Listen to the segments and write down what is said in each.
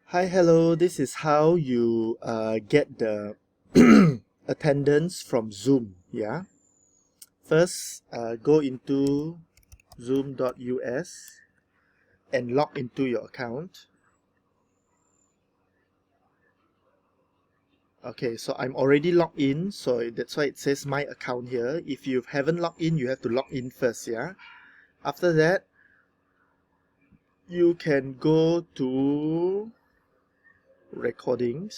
Hi, hello. This is how you get the attendance from Zoom. Yeah. First, go into zoom.us and log into your account. Okay, so I'm already logged in, so that's why it says my account here. If you haven't logged in, you have to log in first. Yeah. After that, you can go to recordings.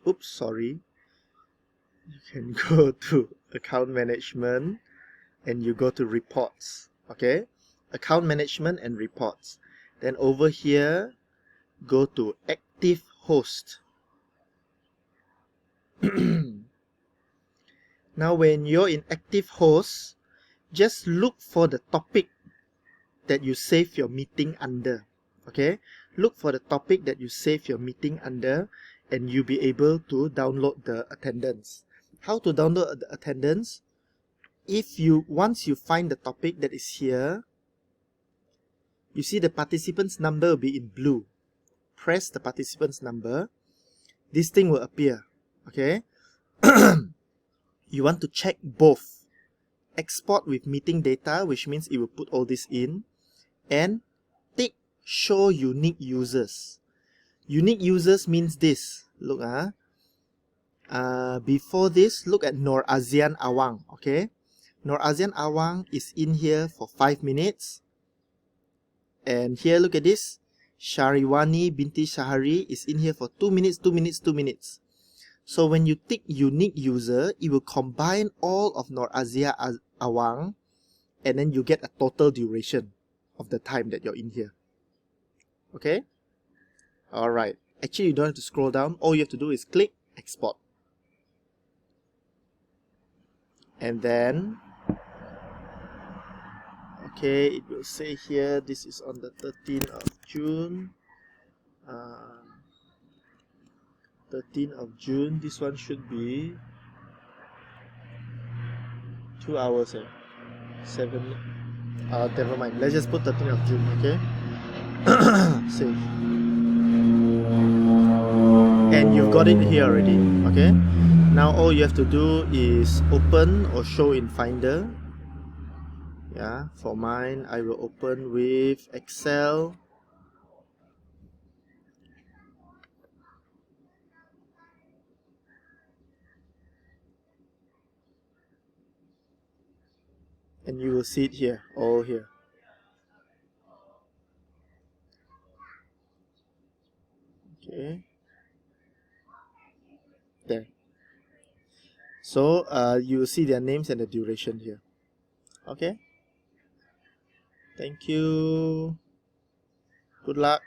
Oops, sorry. You can go to account management and you go to reports. Okay, account management and reports. Then over here, go to active host. Now when you're in active host, just look for the topic that you save your meeting under. Okay, look for the topic that you save your meeting under and you'll be able to download the attendance. How to download the attendance? Once you find the topic that is here, you see the participant's number will be in blue. Press the participant's number. This thing will appear. Okay. You want to check both. Export with meeting data, which means it will put all this in. And tick show unique users. Unique users means this. Look, before this, look at Nur Azian Awang. Okay. Nur Azian Awang is in here for 5 minutes. And here, look at this. Shariwani Binti Shahari is in here for 2 minutes, 2 minutes, 2 minutes. So when you tick unique user, it will combine all of Nur Azia Awang and then you get a total duration of the time that you're in here. Okay? Alright. Actually, you don't have to scroll down. All you have to do is click export. And then okay, it will say here this is on the 13th of June. 13th of June. This one should be 2 hours. 7. Never mind. Let's just put 13th of June. Okay. Save. And you've got it here already. Okay. Now all you have to do is open or show in Finder. Yeah, for mine, I will open with Excel. And you will see it here, all here. Okay. There. So, you will see their names and the duration here. Okay. Thank you. Good luck.